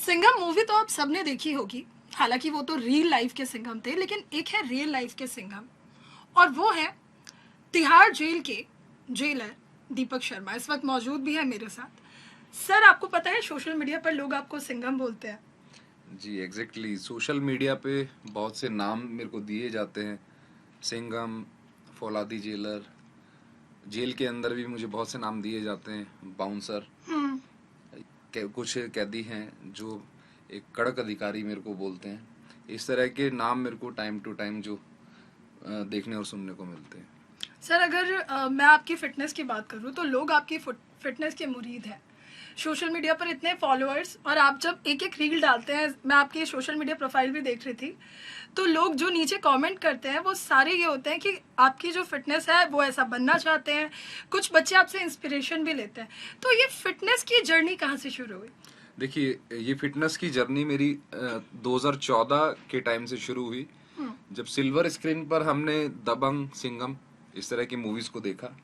Singham movie तो आप सबने देखी होगी। हालांकि वो तो रियल लाइफ के सिंघम थे, लेकिन एक है रियल लाइफ के सिंघम, और वो है तिहाड़ जेल के जेलर दीपक शर्मा। इस वक्त मौजूद भी है मेरे साथ। सर, आपको पता है सोशल मीडिया पर लोग आपको सिंघम बोलते हैं। जी एग्जैक्टली सोशल मीडिया पे बहुत से नाम मेरे को दिए जाते हैं। सिंघम, फौलादी जेलर, जेल के अंदर भी मुझे बहुत से नाम दिए जाते हैं। बाउंसर, कुछ कैदी हैं जो एक कड़क अधिकारी मेरे को बोलते हैं। इस तरह के नाम मेरे को टाइम टू टाइम जो देखने और सुनने को मिलते हैं। सर, अगर मैं आपकी फ़िटनेस की बात करूँ तो लोग आपकी फ़िटनेस के मुरीद हैं। सोशल मीडिया पर इतने फॉलोअर्स, और आप जब एक-एक रील डालते हैं, मैं आपकी सोशल मीडिया प्रोफाइल भी देख रही थी, तो लोग जो नीचे कमेंट करते हैं वो सारे ये होते हैं कि आपकी जो फ़िटनेस है वो ऐसा बनना चाहते हैं। कुछ बच्चे आपसे इंस्पिरेशन भी लेते हैं। तो ये फ़िटनेस की जर्नी कहाँ से शुरू हुई? देखिए, ये फिटनेस की जर्नी मेरी 2014 के टाइम से शुरू हुई, जब सिल्वर स्क्रीन पर हमने दबंग, सिंघम इस तरह की मूवीज को देखा।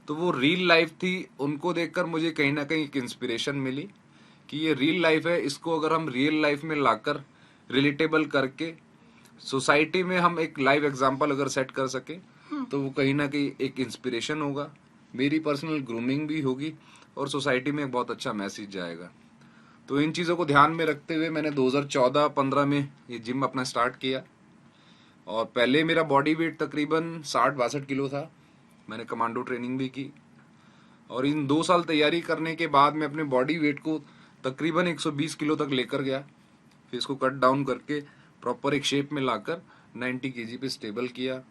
तो वो रियल लाइफ थी, उनको देखकर मुझे कहीं ना कहीं एक इंस्पिरेशन मिली कि ये रियल लाइफ है, इसको अगर हम रियल लाइफ में लाकर रिलेटेबल करके सोसाइटी में हम एक लाइव एग्जांपल अगर सेट कर सके तो वो कहीं ना कहीं एक इंस्पिरेशन होगा, मेरी पर्सनल ग्रूमिंग भी होगी और सोसाइटी में एक बहुत अच्छा मैसेज जाएगा। तो इन चीज़ों को ध्यान में रखते हुए मैंने 2014-15 में ये जिम अपना स्टार्ट किया। और पहले मेरा बॉडी वेट तकरीबन 60-62 किलो था। मैंने कमांडो ट्रेनिंग भी की और इन 2 साल तैयारी करने के बाद मैं अपने बॉडी वेट को तकरीबन 120 किलो तक लेकर गया। फिर इसको कट डाउन करके प्रॉपर एक शेप में लाकर 90 केजी पे स्टेबल किया।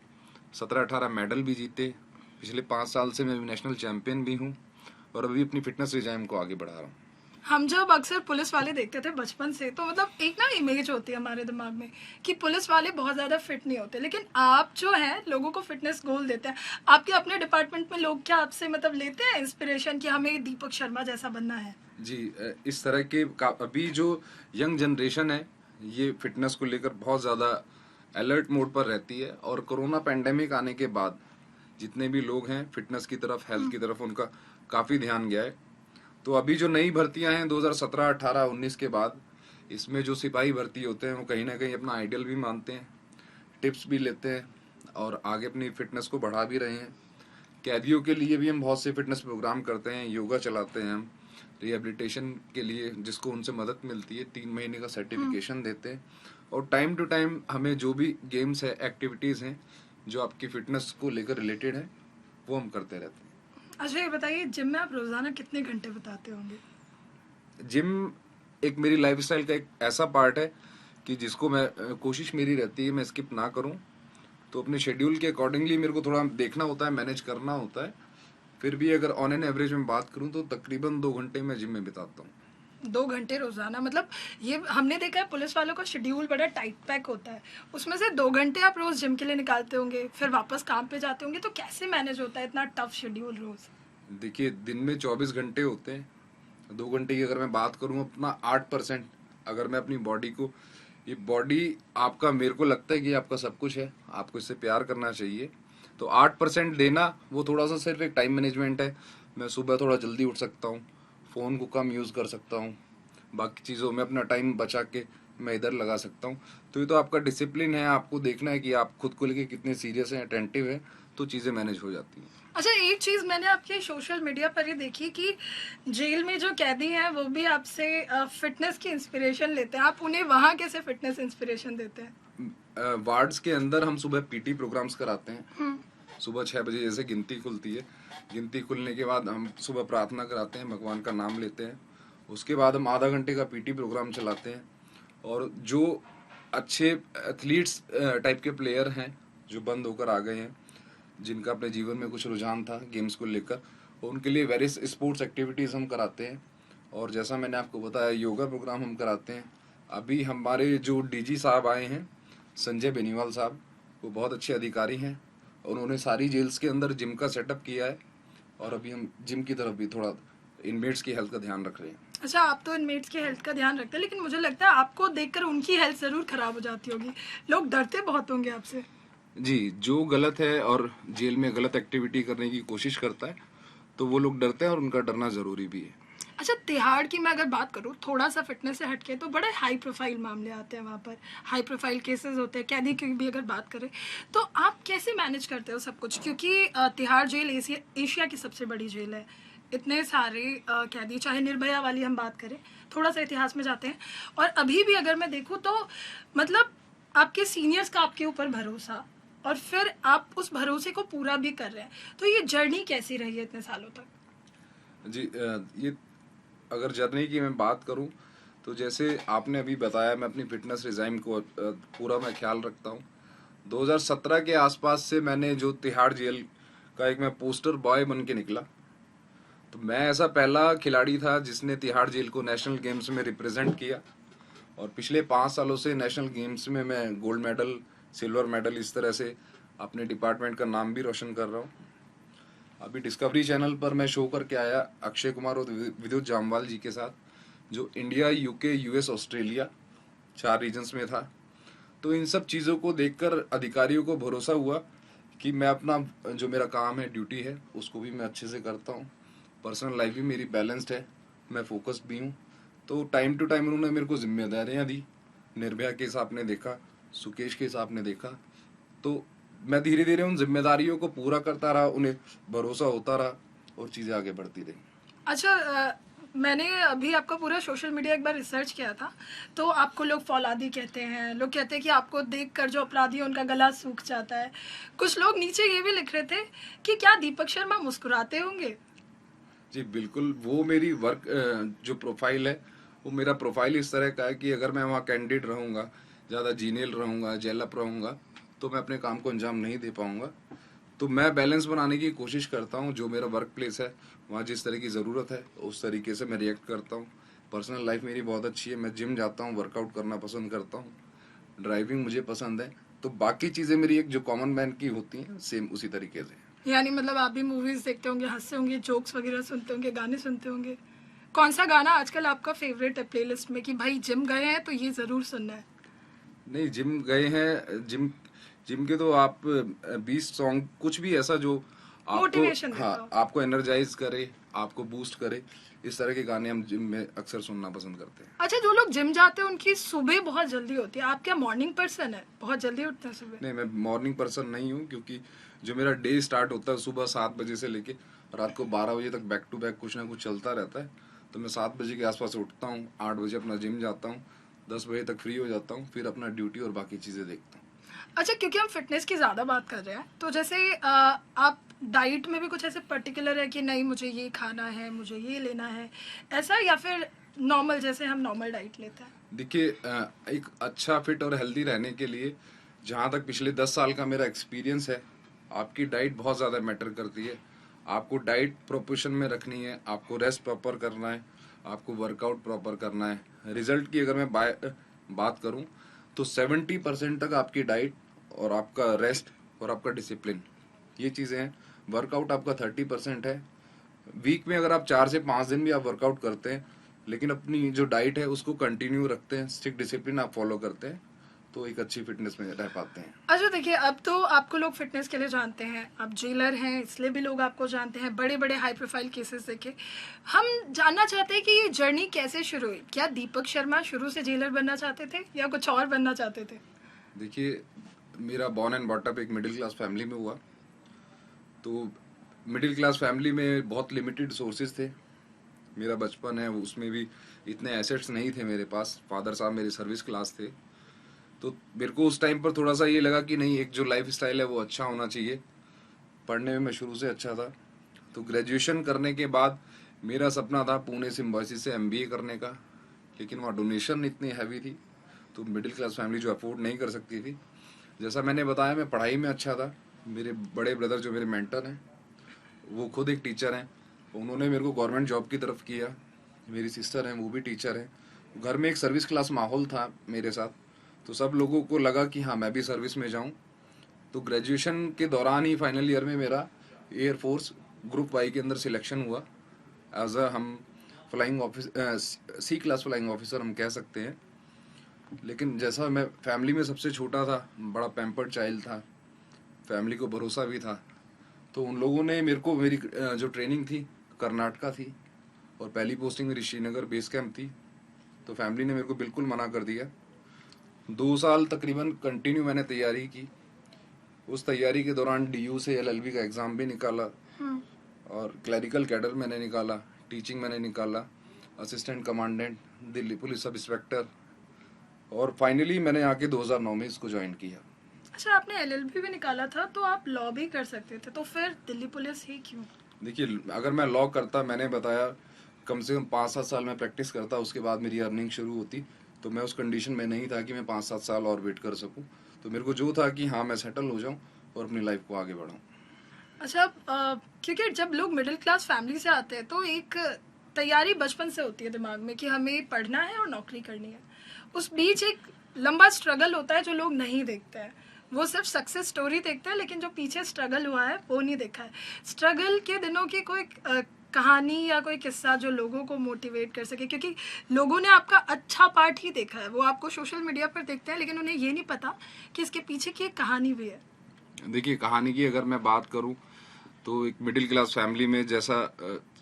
17-18 मेडल भी जीते। पिछले 5 साल से मैं नेशनल चैंपियन भी हूँ और अभी अपनी फिटनेस रिजाइम को आगे बढ़ा रहा हूँ। हम जब अक्सर पुलिस वाले देखते थे बचपन से, तो मतलब एक ना इमेज होती है हमारे दिमाग में कि पुलिस वाले बहुत ज़्यादा फिट नहीं होते, लेकिन आप जो हैं लोगों को फिटनेस गोल देते हैं। आपके अपने डिपार्टमेंट में लोग क्या आपसे मतलब लेते हैं इंस्पिरेशन कि हमें दीपक शर्मा जैसा बनना है? जी, इस तरह के अभी जो यंग जनरेशन है ये फिटनेस को लेकर बहुत ज़्यादा अलर्ट मोड पर रहती है और कोरोना पैंडेमिक आने के बाद जितने भी लोग हैं फिटनेस की तरफ, हेल्थ की तरफ उनका काफ़ी ध्यान गया है। तो अभी जो नई भर्तियां हैं 2017, 18, 19 के बाद, इसमें जो सिपाही भर्ती होते हैं वो कहीं ना कहीं अपना आइडियल भी मानते हैं, टिप्स भी लेते हैं और आगे अपनी फिटनेस को बढ़ा भी रहे हैं। कैदियों के लिए भी हम बहुत से फिटनेस प्रोग्राम करते हैं, योगा चलाते हैं हम रिहेबिलिटेशन के लिए, जिसको उनसे मदद मिलती है। 3 महीने का सर्टिफिकेशन देते हैं और टाइम टू टाइम हमें जो भी गेम्स है, एक्टिविटीज़ हैं जो आपकी फिटनेस को लेकर रिलेटेड है, वो हम करते रहते हैं। अच्छा, ये बताइए, जिम में आप रोज़ाना कितने घंटे बिताते होंगे? जिम एक मेरी लाइफस्टाइल का एक ऐसा पार्ट है कि जिसको मैं कोशिश मेरी रहती है मैं स्किप ना करूं। तो अपने शेड्यूल के अकॉर्डिंगली मेरे को थोड़ा देखना होता है, मैनेज करना होता है। फिर भी अगर ऑन एन एवरेज में बात करूं तो तकरीबन 2 घंटे मैं जिम में बिताता हूँ। 2 घंटे रोजाना? मतलब ये हमने देखा है पुलिस वालों का शेड्यूल बड़ा टाइट पैक होता है, उसमें से 2 घंटे आप रोज जिम के लिए निकालते होंगे, फिर वापस काम पे जाते होंगे, तो कैसे मैनेज होता है इतना टफ शेड्यूल रोज? देखिए, दिन में 24 घंटे होते हैं। 2 घंटे की अगर मैं बात करूं अपना 8%, अगर मैं अपनी बॉडी को, ये बॉडी आपका, मेरे को लगता है कि आपका सब कुछ है, आपको इससे प्यार करना चाहिए। तो 8% देना वो थोड़ा सा सिर्फ एक टाइम मैनेजमेंट है। मैं सुबह थोड़ा जल्दी उठ सकता हूँ, फ़ोन को कम यूज़ कर सकता हूँ, बाकी चीज़ों में अपना टाइम बचा के मैं इधर लगा सकता हूँ। तो ये तो आपका डिसिप्लिन है, आपको देखना है कि आप खुद को लेके कितने सीरियस हैं, अटेंटिव हैं, तो चीज़ें मैनेज हो जाती हैं। अच्छा, एक चीज मैंने आपके सोशल मीडिया पर ही देखी कि जेल में जो कैदी हैं वो भी आपसे फिटनेस की इंस्पिरेशन लेते हैं। आप उन्हें वहाँ कैसे फिटनेस इंस्पिरेशन देते हैं? वार्ड्स के अंदर हम सुबह पीटी प्रोग्राम्स कराते हैं। सुबह 6 बजे जैसे गिनती खुलती है, गिनती खुलने के बाद हम सुबह प्रार्थना कराते हैं, भगवान का नाम लेते हैं। उसके बाद हम आधा घंटे का पीटी प्रोग्राम चलाते हैं और जो अच्छे एथलीट्स टाइप के प्लेयर हैं जो बंद होकर आ गए हैं, जिनका अपने जीवन में कुछ रुझान था गेम्स को लेकर, उनके लिए वेरियस स्पोर्ट्स एक्टिविटीज़ हम कराते हैं। और जैसा मैंने आपको बताया, योगा प्रोग्राम हम कराते हैं। अभी हमारे जो डीजी साहब आए हैं, संजय बेनीवाल साहब, वो बहुत अच्छे अधिकारी हैं और उन्होंने सारी जेल्स के अंदर जिम का सेटअप किया है और अभी हम जिम की तरफ भी थोड़ा इनमेट्स की हेल्थ का ध्यान रख रहे हैं। अच्छा, आप तो इनमेट्स की हेल्थ का ध्यान रखते हैं, लेकिन मुझे लगता है आपको देखकर उनकी हेल्थ ज़रूर खराब हो जाती होगी। लोग डरते बहुत होंगे आपसे। जी, जो गलत है और जेल में गलत एक्टिविटी करने की कोशिश करता है तो वो लोग डरते हैं और उनका डरना ज़रूरी भी है। अच्छा, तिहाड़ की मैं अगर बात करूँ, थोड़ा सा फिटनेस से हटके, तो बड़े हाई प्रोफाइल मामले आते हैं वहाँ पर, हाई प्रोफाइल केसेस होते हैं। कैदी की भी अगर बात करें, तो आप कैसे मैनेज करते हो सब कुछ? क्योंकि तिहाड़ जेल एशिया की सबसे बड़ी जेल है। इतने सारे कैदी, चाहे निर्भया वाली हम बात करें, थोड़ा सा इतिहास में जाते हैं, और अभी भी अगर मैं देखूँ तो मतलब आपके सीनियर्स का आपके ऊपर भरोसा, और फिर आप उस भरोसे को पूरा भी कर रहे हैं, तो ये जर्नी कैसी रही है इतने सालों तक? जी, ये अगर जर्नी की मैं बात करूं, तो जैसे आपने अभी बताया, मैं अपनी फिटनेस रिजाइम को पूरा मैं ख्याल रखता हूं। 2017 के आसपास से मैंने जो तिहाड़ जेल का एक मैं पोस्टर बॉय बन के निकला। तो मैं ऐसा पहला खिलाड़ी था जिसने तिहाड़ जेल को नेशनल गेम्स में रिप्रेजेंट किया, और पिछले 5 सालों से नेशनल गेम्स में मैं गोल्ड मेडल, सिल्वर मेडल, इस तरह से अपने डिपार्टमेंट का नाम भी रोशन कर रहा हूँ। अभी डिस्कवरी चैनल पर मैं शो करके आया अक्षय कुमार और विद्युत जामवाल जी के साथ, जो India, UK, US, Australia 4 regions में था। तो इन सब चीज़ों को देखकर अधिकारियों को भरोसा हुआ कि मैं अपना जो मेरा काम है, ड्यूटी है, उसको भी मैं अच्छे से करता हूँ। पर्सनल लाइफ भी मेरी बैलेंस्ड है, मैं फोकस्ड भी हूँ। तो टाइम टू टाइम उन्होंने मेरे को जिम्मेदारियाँ दी। निर्भया केस आपने देखा, सुकेश केस आपने देखा, तो मैं धीरे धीरे उन जिम्मेदारियों को पूरा करता रहा, उन्हें भरोसा होता रहा, और चीज़ें आगे बढ़ती रही। अच्छा, मैंने अभी आपका पूरा सोशल मीडिया एक बार रिसर्च किया था, तो आपको लोग फौलादी कहते हैं, लोग कहते हैं कि आपको देखकर जो अपराधी है उनका गला सूख जाता है। कुछ लोग नीचे ये भी लिख रहे थे कि क्या दीपक शर्मा मुस्कुराते होंगे? जी बिल्कुल, वो मेरी वर्क जो प्रोफाइल है, वो मेरा प्रोफाइल इस तरह का है कि अगर मैं वहाँ कैंडिडेट रहूँगा, ज़्यादा जीनियल रहूँगा, जेलअप रहूँगा, तो मैं अपने काम को अंजाम नहीं दे पाऊँगा। तो मैं बैलेंस बनाने की कोशिश करता हूँ। जो मेरा वर्क प्लेस है, वहाँ जिस तरह की ज़रूरत है उस तरीके से मैं रिएक्ट करता हूँ। पर्सनल लाइफ मेरी बहुत अच्छी है, मैं जिम जाता हूँ, वर्कआउट करना पसंद करता हूँ, ड्राइविंग मुझे पसंद है। तो बाकी चीज़ें मेरी एक जो कॉमन मैन की होती हैं, सेम उसी तरीके से। यानी मतलब आप भी मूवीज देखते होंगे, हंसते होंगे, जोक्स वगैरह सुनते होंगे, गाने सुनते होंगे। कौन सा गाना आजकल आपका फेवरेट है प्लेलिस्ट में, कि भाई जिम गए हैं तो ये जरूर सुनना है? नहीं, जिम गए हैं, जिम जिम के तो आप 20 सॉन्ग, कुछ भी ऐसा जो आपको, मोटिवेशन हाँ, देता हो? आपको एनर्जाइज करे, आपको बूस्ट करे, इस तरह के गाने हम जिम में अक्सर सुनना पसंद करते हैं। अच्छा, जो लोग जिम जाते हैं उनकी सुबह बहुत जल्दी होती है, आप क्या मॉर्निंग पर्सन है, बहुत जल्दी उठते हैं सुबह? नहीं, मैं मॉर्निंग पर्सन नहीं हूँ, क्योंकि जो मेरा डे स्टार्ट होता है सुबह 7 बजे से लेके रात को 12 बजे तक, बैक टू बैक कुछ ना कुछ चलता रहता है। तो मैं 7 बजे के आसपास उठता हूँ, 8 बजे अपना जिम जाता हूँ, 10 बजे तक फ्री हो जाता हूँ, फिर अपना ड्यूटी और बाकी चीज़ें देखता हूँ। अच्छा, क्योंकि हम फिटनेस की ज़्यादा बात कर रहे हैं, तो जैसे आप डाइट में भी कुछ ऐसे पर्टिकुलर है कि नहीं मुझे ये खाना है, मुझे ये लेना है, ऐसा, या फिर नॉर्मल जैसे हम नॉर्मल डाइट लेते हैं? देखिए, एक अच्छा फिट और हेल्दी रहने के लिए, जहाँ तक पिछले 10 साल का मेरा एक्सपीरियंस है, आपकी डाइट बहुत ज़्यादा मैटर करती है। आपको डाइट प्रोपोर्शन में रखनी है, आपको रेस्ट प्रॉपर करना है, आपको वर्कआउट प्रॉपर करना है। रिजल्ट की अगर मैं बात करूँ, तो 70% तक आपकी डाइट और आपका रेस्ट और आपका डिसिप्लिन, ये चीज़ें हैं। वर्कआउट आपका 30% है। वीक में अगर आप 4 से 5 दिन भी आप वर्कआउट करते हैं, लेकिन अपनी जो डाइट है उसको कंटिन्यू रखते हैं, स्ट्रिक्ट डिसिप्लिन आप फॉलो करते हैं, तो एक अच्छी फिटनेस में रह पाते हैं। अच्छा, देखिए, अब तो आपको लोग फिटनेस के लिए जानते हैं, आप जेलर हैं इसलिए भी लोग आपको जानते हैं, बड़े बड़े हाई प्रोफाइल केसेस देखे। हम जानना चाहते हैं कि ये जर्नी कैसे शुरू हुई? क्या दीपक शर्मा शुरू से जेलर बनना चाहते थे या कुछ और बनना चाहते थे? देखिए, मेरा बॉर्न एंड बॉटअप एक मिडिल क्लास फैमिली में हुआ। तो मिडिल क्लास फैमिली में बहुत लिमिटेड सोर्सेज थे। मेरा बचपन है, उसमें भी इतने एसेट्स नहीं थे मेरे पास। फादर साहब मेरे सर्विस क्लास थे। तो मेरे को उस टाइम पर थोड़ा सा ये लगा कि नहीं, एक जो लाइफ स्टाइल है वो अच्छा होना चाहिए। पढ़ने में मैं शुरू से अच्छा था। तो ग्रेजुएशन करने के बाद मेरा सपना था पुणे सिम्बायोसिस से एमबीए करने का, लेकिन वहाँ डोनेशन इतनी हैवी थी, तो मिडिल क्लास फैमिली जो अफोर्ड नहीं कर सकती थी। जैसा मैंने बताया, मैं पढ़ाई में अच्छा था। मेरे बड़े ब्रदर जो मेरे मेंटर हैं, वो खुद एक टीचर हैं, उन्होंने मेरे को गवर्नमेंट जॉब की तरफ किया। मेरी सिस्टर हैं, वो भी टीचर हैं। घर में एक सर्विस क्लास माहौल था मेरे साथ, तो सब लोगों को लगा कि हाँ, मैं भी सर्विस में जाऊँ। तो ग्रेजुएशन के दौरान ही फाइनल ईयर में मेरा एयरफोर्स ग्रुप वाई के अंदर सिलेक्शन हुआ, एज अ हम फ्लाइंग सी क्लास फ्लाइंग ऑफिसर हम कह सकते हैं। लेकिन जैसा मैं फैमिली में सबसे छोटा था, बड़ा पैम्पर्ड चाइल्ड था, फैमिली को भरोसा भी था, तो उन लोगों ने मेरे को, मेरी जो ट्रेनिंग थी कर्नाटका थी, और पहली पोस्टिंग मेरी श्रीनगर बेस कैंप थी, तो फैमिली ने मेरे को बिल्कुल मना कर दिया। 2 साल तकरीबन कंटिन्यू मैंने तैयारी की। उस तैयारी के दौरान DU से LLB का एग्ज़ाम भी निकाला और क्लरिकल कैडर मैंने निकाला, टीचिंग मैंने निकाला, assistant commandant, Delhi police sub inspector, और फाइनली मैंने आके 2009 में इसको ज्वाइन किया। अच्छा, आपने LLB भी निकाला था तो आप लॉ भी कर सकते थे, तो फिर दिल्ली पुलिस ही क्यों? देखिए, अगर मैं लॉ करता, मैंने बताया कम से कम 5-7 साल में प्रैक्टिस करता, उसके बाद मेरी अर्निंग शुरू होती, तो मैं उस कंडीशन में नहीं था कि मैं 5-7 साल और वेट कर सकूं। तो मेरे को जो था कि हाँ, मैं सेटल हो जाऊं और अपनी लाइफ को आगे बढ़ाऊं। अच्छा, क्योंकि जब लोग मिडिल क्लास फैमिली से आते हैं तो एक तैयारी बचपन से होती है दिमाग में कि हमें पढ़ना है और नौकरी करनी है। उस बीच एक लंबा स्ट्रगल होता है जो लोग नहीं देखते हैं। वो सिर्फ सक्सेस स्टोरी देखते हैं, लेकिन जो पीछे स्ट्रगल हुआ है वो नहीं देखा है। स्ट्रगल के दिनों की कोई कहानी या कोई किस्सा जो लोगों को मोटिवेट कर सके, क्योंकि लोगों ने आपका अच्छा पार्ट ही देखा है। वो आपको सोशल मीडिया पर देखते हैं, लेकिन उन्हें ये नहीं पता कि इसके पीछे की एक कहानी भी है। देखिए, कहानी की अगर मैं बात करूं तो एक मिडिल क्लास फैमिली में जैसा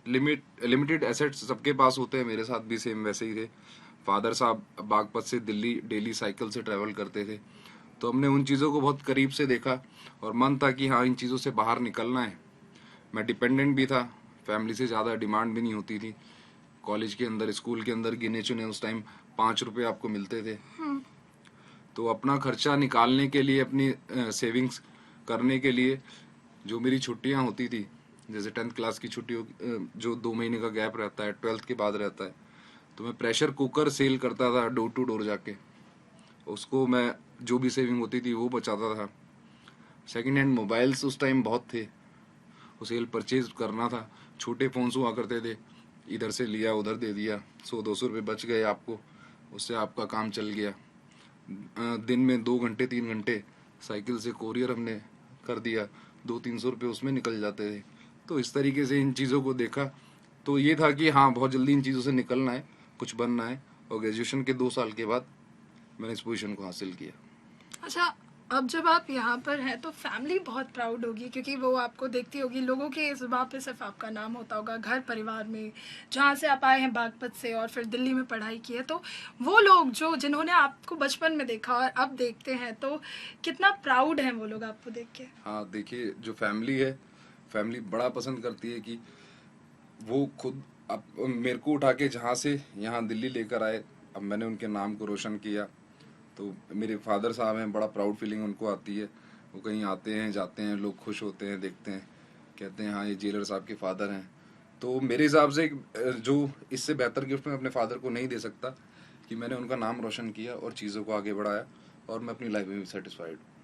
लिमिटेड एसेट्स सबके पास होते हैं, मेरे साथ भी सेम वैसे ही थे। फादर साहब बागपत से दिल्ली डेली साइकिल से ट्रैवल करते थे, तो हमने उन चीज़ों को बहुत करीब से देखा और मन था कि हाँ, इन चीज़ों से बाहर निकलना है। मैं डिपेंडेंट भी था, फैमिली से ज़्यादा डिमांड भी नहीं होती थी। कॉलेज के अंदर, स्कूल के अंदर गिने चुने उस टाइम 5 रुपये आपको मिलते थे, तो अपना खर्चा निकालने के लिए, अपनी सेविंग्स करने के लिए, जो मेरी छुट्टियां होती थी, जैसे 10th क्लास की छुट्टी जो 2 महीने का गैप रहता है, 12th के बाद रहता है, तो मैं प्रेशर कुकर सेल करता था डोर टू डोर जाके। उसको मैं जो भी सेविंग होती थी वो बचाता था। सेकंड हैंड मोबाइल्स उस टाइम बहुत थे, वो सेल परचेज करना था। छोटे फ़ोन्स हुआ करते थे, इधर से लिया उधर दे दिया, 100-200 रुपये बच गए आपको, उससे आपका काम चल गया। दिन में 2 घंटे 3 घंटे साइकिल से कोरियर हमने कर दिया, 200-300 रुपये उसमें निकल जाते थे। तो इस तरीके से इन चीज़ों को देखा, तो ये था कि हाँ, बहुत जल्दी इन चीज़ों से निकलना है, कुछ बनना है, और ग्रेजुएशन के 2 साल के बाद मैंने इस पोजीशन को हासिल किया। अच्छा, अब जब आप यहाँ पर हैं तो फैमिली बहुत प्राउड होगी, क्योंकि वो आपको देखती होगी। लोगों के ज़ुबान पे सिर्फ आपका नाम होता होगा घर परिवार में, जहाँ से आप आए हैं बागपत से और फिर दिल्ली में पढ़ाई की है। तो वो लोग जो जिन्होंने आपको बचपन में देखा और अब देखते हैं, तो कितना प्राउड हैं वो लोग आपको देख के? हाँ, देखिए, जो फैमिली है, फैमिली बड़ा पसंद करती है कि वो खुद अब मेरे को उठा के जहाँ से यहाँ दिल्ली लेकर आए, अब मैंने उनके नाम को रोशन किया। तो मेरे फादर साहब हैं, बड़ा प्राउड फीलिंग उनको आती है। वो कहीं आते हैं जाते हैं, लोग खुश होते हैं, देखते हैं, कहते हैं हाँ, ये जेलर साहब के फादर हैं। तो मेरे हिसाब से जो इससे बेहतर गिफ्ट मैं अपने फादर को नहीं दे सकता कि मैंने उनका नाम रोशन किया और चीज़ों को आगे बढ़ाया, और मैं अपनी लाइफ में भी सेटिस्फाइड हूँ।